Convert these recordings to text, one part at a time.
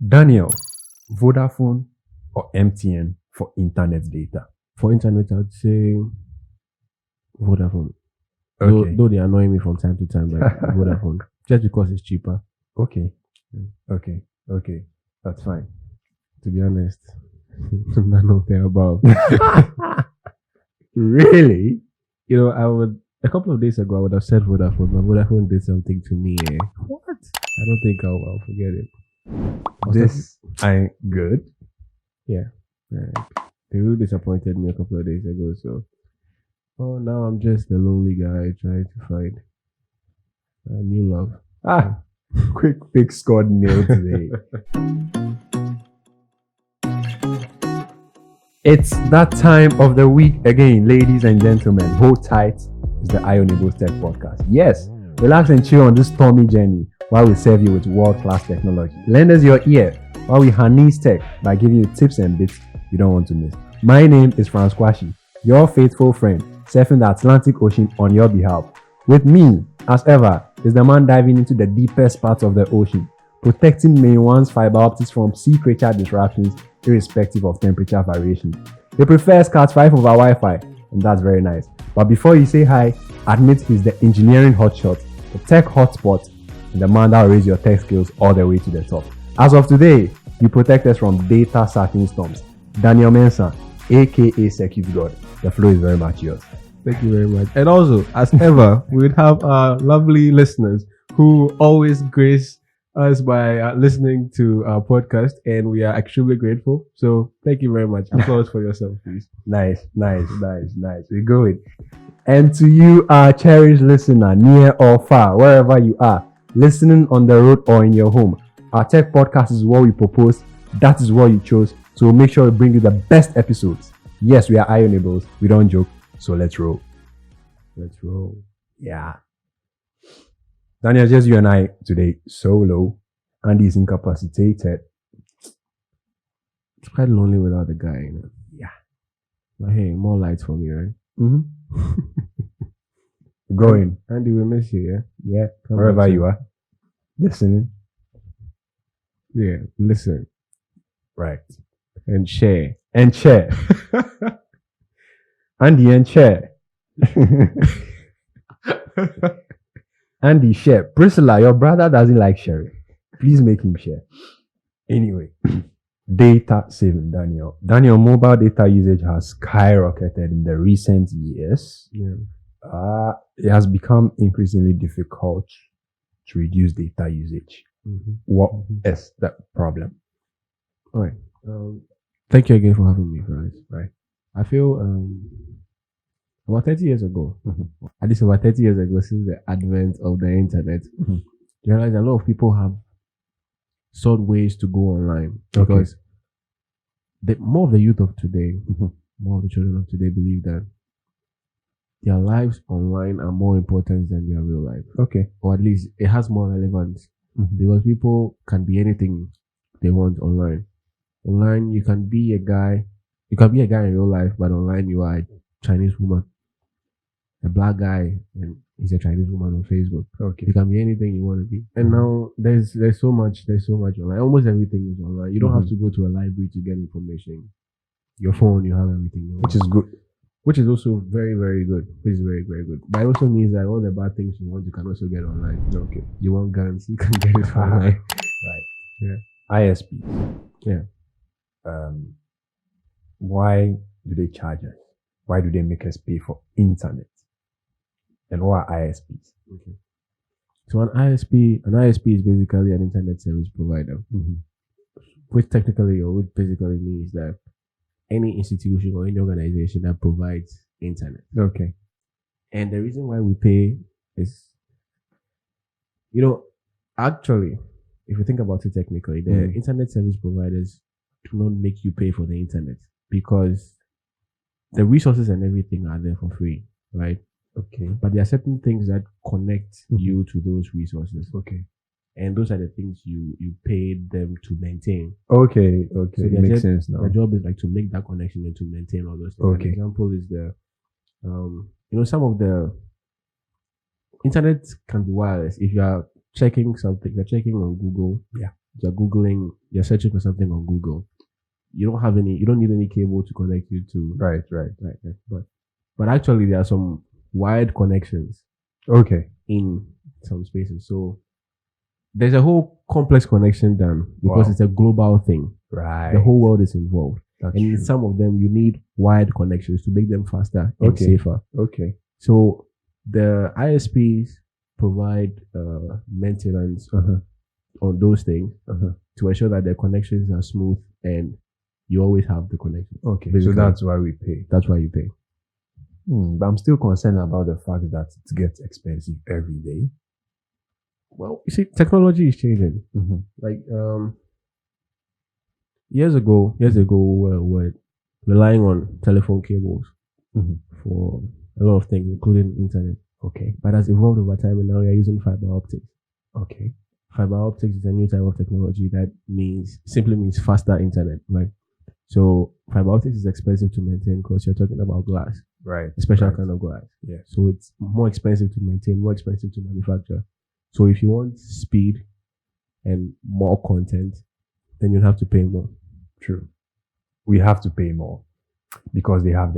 Daniel, Vodafone or MTN for internet data? For internet, I'd say Vodafone. Okay. Though they annoy me from time to time, but Vodafone. Just because it's cheaper. Okay. Okay. That's fine. To be honest. None of the above. Really? A couple of days ago, I would have said Vodafone, but Vodafone did something to me. What? I don't think I'll forget it. This ain't good. They really disappointed me a couple of days ago, so now I'm just a lonely guy trying to find a new love. Quick fix scored nil today. It's that time of the week again, ladies and gentlemen. Hold tight. It's the Ionables Tech Podcast. Yes, relax and chill on this stormy journey while we serve you with world-class technology. Lend us your ear while we harness tech by giving you tips and bits you don't want to miss. My name is Francois, your faithful friend, surfing the Atlantic Ocean on your behalf. With me, as ever, is the man diving into the deepest parts of the ocean, protecting main one's fiber optics from sea creature disruptions irrespective of temperature variation. He prefers Cat 5 over Wi-Fi, and that's very nice. But before you say hi, admit he's the engineering hotshot, the tech hotspot, and the man that will raise your tech skills all the way to the top. As of today, you protect us from data sucking storms. Daniel Mensah, aka Circuit God. The floor is very much yours. Thank you very much. And also, as ever, we would have our lovely listeners who always grace us by listening to our podcast, and we are extremely grateful. So thank you very much. Applause for yourself, please. Nice. We're going. And to you, our cherished listener, near or far, wherever you are, listening on the road or in your home, our tech podcast is what we propose. That is what you chose. So make sure we bring you the best episodes. Yes, we are Ionables. We don't joke. So let's roll. Yeah. Daniel, just you and I today, solo. Andy is incapacitated. It's quite lonely without the guy, Yeah. But hey, more lights for me, right? Mm-hmm. Going. Andy, we miss you, yeah? Yeah. Come Wherever back you are. Listening. Yeah, listen. Right. And share. And share. Andy and share. Andy, share. Priscilla, your brother doesn't like sharing. Please make him share. Anyway, data saving, Daniel. Daniel, mobile data usage has skyrocketed in the recent years. Yeah. It has become increasingly difficult to reduce data usage. Mm-hmm. What is the problem? All right. Thank you again for having me, guys. Right. I feel about 30 years ago, at least about 30 years ago, since the advent of the internet, you realize a lot of people have sought ways to go online because more of the youth of today, more of the children of today believe that their lives online are more important than their real life. Okay. Or at least it has more relevance because people can be anything they want online. Online, you can be a guy in real life, but online you are a Chinese woman. A black guy and he's a Chinese woman on Facebook. Okay. You can be anything you want to be. And now there's so much online. Almost everything is online. You don't have to go to a library to get information. Your phone, you have everything. Which is good. Which is also very, very good. Which is very, very good. But it also means that all the bad things you want, you can also get online. Okay. You want guns, you can get it online. Right. Yeah. ISP. Yeah. Why do they charge us? Why do they make us pay for internet? And what are ISPs? Okay. So an ISP is basically an internet service provider, which technically or which basically means that any institution or any organization that provides internet. Okay. And the reason why we pay is, actually, if you think about it technically, the internet service providers do not make you pay for the internet because the resources and everything are there for free, right? Okay. But there are certain things that connect you to those resources. Okay. And those are the things you pay them to maintain. Okay. So it makes sense now. Their job is like to make that connection and to maintain all those things. Okay. An example is the, some of the internet can be wireless. If you are checking something, you're checking on Google. Yeah. You're Googling, you're searching for something on Google. You don't need any cable to connect you to. Right. But actually there are some wired connections Okay. in some spaces. So there's a whole complex connection done because Wow. it's a global thing. Right. The whole world is involved. That's And in true. some of them, you need wired connections to make them faster and Okay. safer. Okay. So the ISPs provide maintenance on those things to ensure that the connections are smooth and you always have the connection. Okay. Basically. So that's why we pay. That's why you pay. But I'm still concerned about the fact that it gets expensive every day. Well, you see, technology is changing. Like years ago, we were relying on telephone cables for a lot of things, including internet. Okay. But as evolved over time, and now we are using fiber optics. Okay. Fiber optics is a new type of technology that simply means faster internet, right? So fiber optics is expensive to maintain because you're talking about glass, Right. a special Right. kind of glass. Yeah. So it's more expensive to maintain, more expensive to manufacture. So if you want speed and more content, then you have to pay more. True. We have to pay more because they are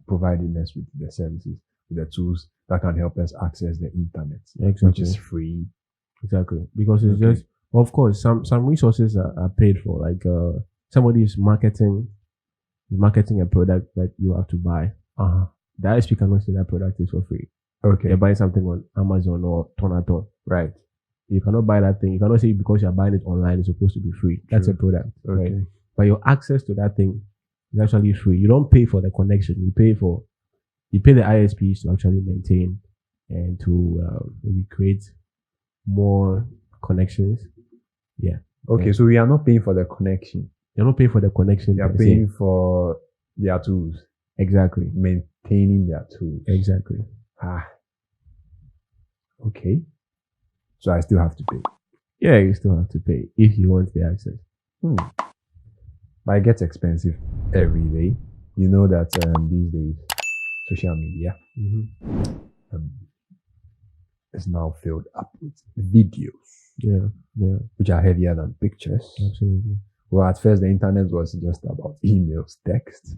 providing us with the services, with the tools that can help us access the internet, which is free. Exactly. Because it's Okay. just, of course, some resources are paid for. Like somebody is marketing a product that you have to buy. The ISP cannot say that product is for free. Okay. You're buying something on Amazon or Tonaton. Right. You cannot buy that thing. You cannot say because you're buying it online, it's supposed to be free. That's True. a product. Okay. Right? But your access to that thing is actually free. You don't pay for the connection. You pay the ISPs to actually maintain and to maybe create more connections. Yeah. Okay. Yeah. So we are not paying for the connection. You're not paying for the connection. We are per se. paying for their tools, Exactly. maintaining their tools. Exactly. Okay. So I still have to pay. Yeah, you still have to pay if you want the access. But it gets expensive every day. You know that these days, social media is now filled up with videos, Yeah. which are heavier than pictures. Absolutely. Well, at first, the internet was just about emails, text,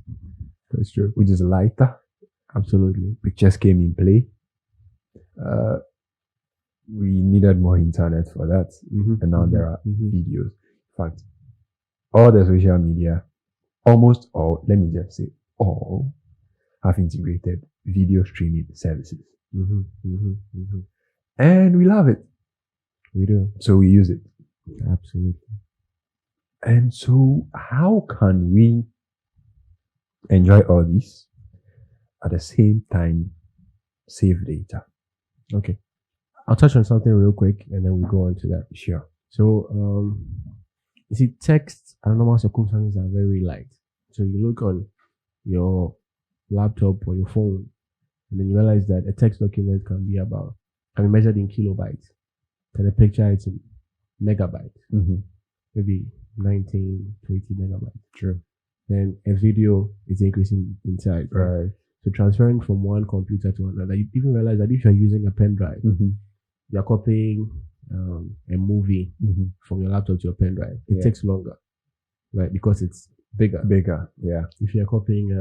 That's true. which is lighter. Absolutely. Pictures came in play. We needed more internet for that. And now there are videos. In fact, all the social media, almost all, let me just say all, have integrated video streaming services. And we love it. We do. So we use it. Absolutely. And so how can we enjoy all this at the same time save data? Okay. I'll touch on something real quick and then we go on to that. Sure. So, you see, text and normal circumstances are very light. So you look on your laptop or your phone and then you realize that a text document can be measured in kilobytes. And a picture it's in megabytes. Maybe 19, 20 megabytes. True. Then a video is increasing in size. Right. So transferring from one computer to another, you even realize that if you're using a pen drive, you're copying a movie from your laptop to your pen drive. It takes longer, right? Because it's bigger. Yeah. If you're copying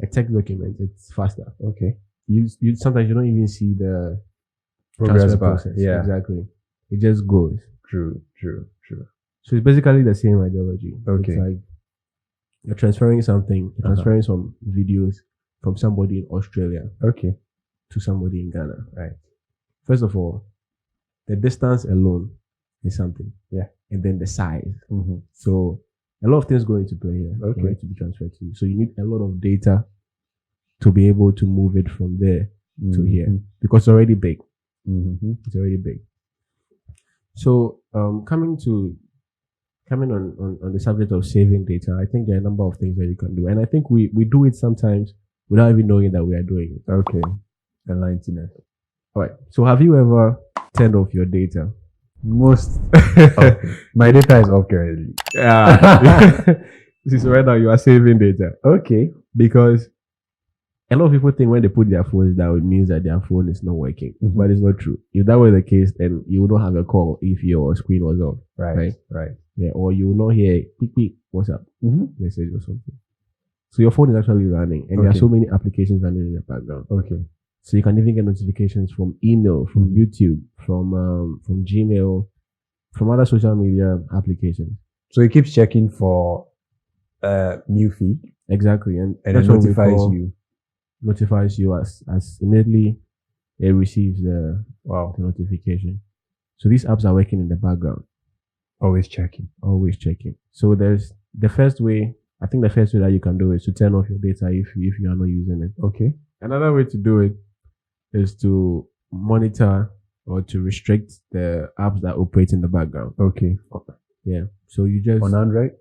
a text document, it's faster. Okay. You sometimes you don't even see the Progress transfer bar. process. Yeah. Exactly. It just goes. True. So it's basically the same ideology. Okay. It's like you're transferring something, you're transferring some videos from somebody in Australia Okay. to somebody in Ghana. Right. First of all, the distance alone is something. Yeah. And then the size. So a lot of things go into play here Okay. for it to be transferred to you. So you need a lot of data to be able to move it from there to here because it's already big. It's already big. So coming on the subject of saving data, I think there are a number of things that you can do. And I think we do it sometimes without even knowing that we are doing it. Okay. Enlighten us. All right. So have you ever turned off your data? Most my data is off currently. Yeah. This is right now you are saving data. Okay. Because a lot of people think when they put their phones down, it means that their phone is not working. Mhm. But it's not true. If that were the case, then you would not have a call if your screen was off. Right. Yeah, or you will not hear beep beep, what's up, Mm-hmm. message or something. So your phone is actually running, and there are Okay. so many applications running in the background. Okay. So you can even get notifications from email, from Mhm. YouTube, from Gmail, from other social media applications. So it keeps checking for new feed, Exactly, and and that's it what we notifies call- you. notifies you as immediately it receives the Wow. notification. So these apps are working in the background, Always checking. always checking. So there's the first way. I think the first way that you can do is to turn off your data if you are not using it. Okay. Another way to do it is to monitor or to restrict the apps that operate in the background. Okay. Yeah. So you just On Android?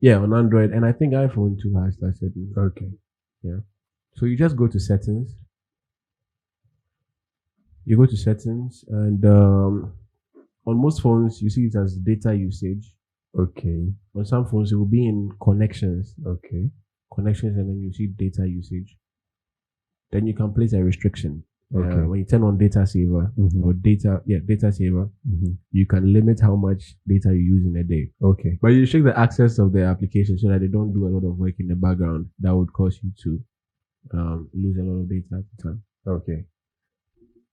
on Android, and I think iPhone too has that setting. Okay. So you just go to settings. You go to settings, and on most phones you see it as data usage. Okay. On some phones it will be in connections, Okay. and then you see data usage. Then you can place a restriction. Okay. When you turn on data saver Mhm. or data saver, Mhm. you can limit how much data you use in a day. Okay. But you restrict the access of the application so that they don't do a lot of work in the background that would cause you to lose a lot of data at the time. Okay.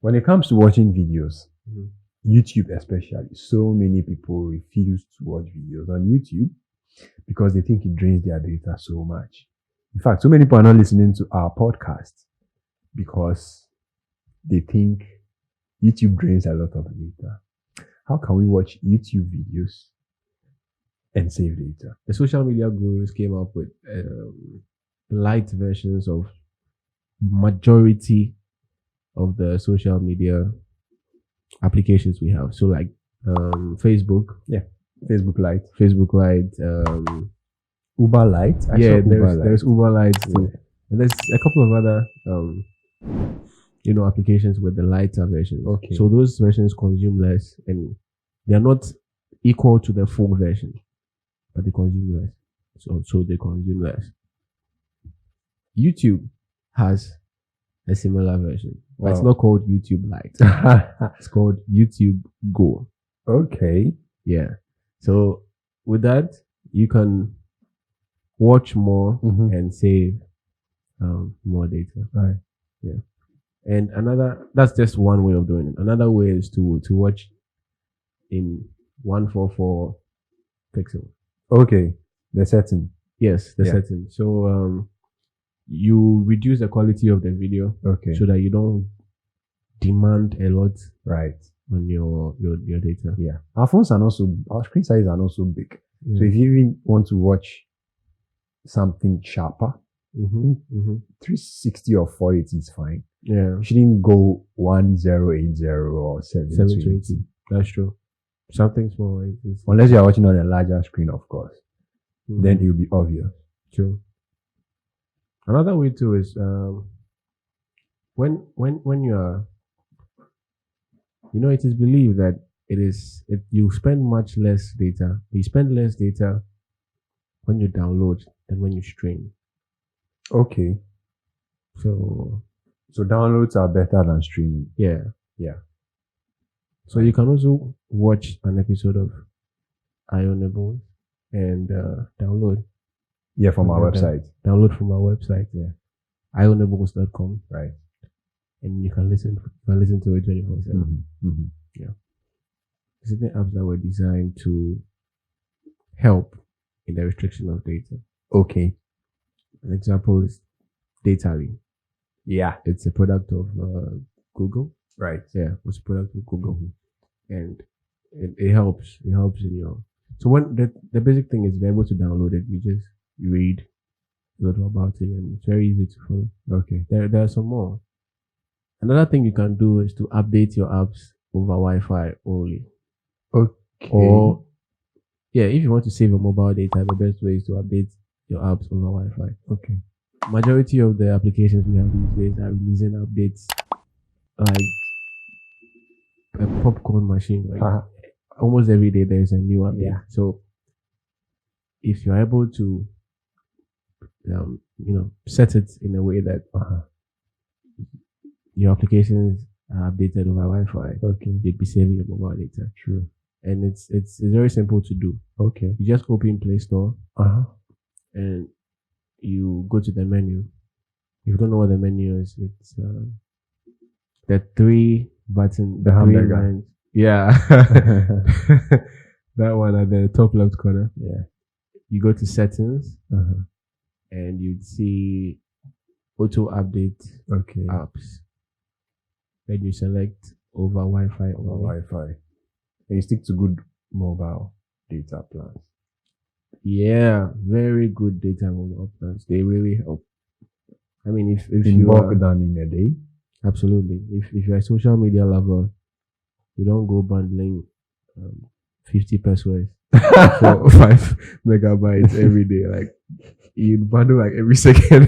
When it comes to watching videos, Mhm. YouTube especially, so many people refuse to watch videos on YouTube because they think it drains their data so much. In fact, so many people are not listening to our podcast because they think YouTube drains a lot of data. How can we watch YouTube videos and save data? The social media gurus came up with light versions of majority of the social media applications we have. So like Facebook Facebook Lite, Lite, Uber Lite. I saw Uber Lite. there's Uber Lite too. Yeah. And there's a couple of other applications with the lighter versions. Okay. So those versions consume less, and they're not equal to the full version, but they consume less. So they consume less. YouTube has a similar version, but it's Wow. not called YouTube Lite. It's called YouTube Go. Okay. Yeah. So with that, you can watch more Mhm. and save more data. Right. And that's just one way of doing it. Another way is to watch in 144 pixel. Okay. The setting. Yes, the Yeah. setting. So you reduce the quality of the video Okay. so that you don't demand a lot Right. on your data. Yeah. Our phones are not so, our screen sizes are not so big. So Yeah. if you even want to watch something sharper, Mhm, mhm. 360 or 480 is fine. Yeah, You shouldn't go 1080 or 720. 720. That's true. Something small. Unless you are watching on a larger screen, of course. Then Mhm. it will be obvious. True. Another way too is when you are, it is believed that you spend much less data. You spend less data when you download than when you stream. Okay. So So downloads are better than streaming. yeah. Yeah. So you can also watch an episode of Ionable and download. Yeah, from our Okay. website. Download from our website. Yeah. ionables.com. Right. And you can listen to it 24/7. Mm-hmm. Certain apps that were designed to help in the restriction of data. Okay. An example is Datally. Yeah. It's a product of Google. Right. Yeah, it's a product of Google, Mhm. and it helps. It helps in your. So when the basic thing is you're able to download it, you just read a little about it, and it's very easy to follow. Okay. There are some more. Another thing you can do is to update your apps over Wi-Fi only. Okay. Or if you want to save your mobile data, the best way is to update your apps over Wi-Fi. Okay. Majority of the applications we have these days are releasing updates like a popcorn machine. Like Uh-huh. almost every day there is a new update. Yeah. So if you're able to set it in a way that your applications are updated over Wi-Fi. Okay. You'd be saving your mobile data. True. And it's very simple to do. Okay. You just open Play Store Uh-huh. and you go to the menu. If you don't know what the menu is, it's the three button, The three hamburger. lines. Yeah. That one at the top left corner. Yeah. You go to settings Uh-huh. and you'd see auto update Okay. apps. Then you select over Wi-Fi Or only. Wi-Fi. And you stick to good mobile data plans. Yeah, very good data mobile plans. They really help. I mean, if In you bulk are, than in a day. absolutely, if you're a social media lover, you don't go bundling 50 pesos for 5 megabytes every day. Like you bundle like every second.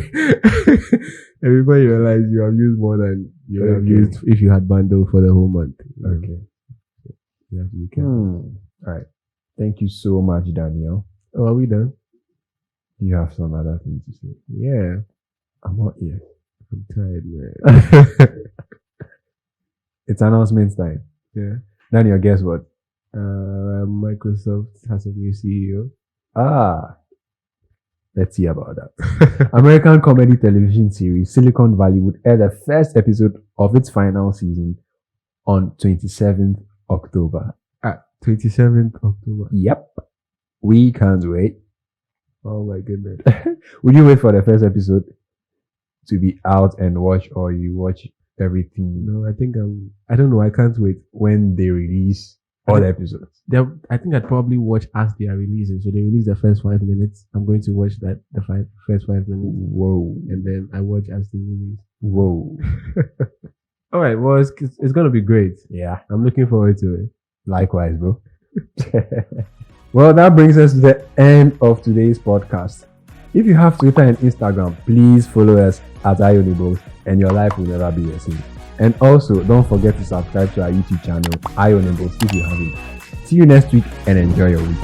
Everybody realize you have used more than you have Okay. used if you had bundled for the whole month. Okay. You have to be careful. All right. Thank you so much, Daniel. Oh, are we done? You have some other things to say. Yeah. I'm not here. I'm tired, man. It's announcement time. Yeah. Daniel, guess what? Microsoft has a new CEO. Let's see about that. American comedy television series Silicon Valley would air the first episode of its final season on 27th October. 27th October. Yep. We can't wait. Oh my goodness. Would you wait for the first episode to be out and watch, or you watch everything No, I don't know. I can't wait. when they release all the episodes? I think I'd probably watch as they are releasing. So they release the first 5 minutes. I'm going to watch the first 5 minutes. Whoa. And then I watch as they release. Whoa. All right. Well, it's going to be great. Yeah. I'm looking forward to it. Likewise, bro. Well, that brings us to the end of today's podcast. If you have Twitter and Instagram, please follow us at Ionables and your life will never be the same. And also, don't forget to subscribe to our YouTube channel, Ionables, if you haven't. See you next week and enjoy your week.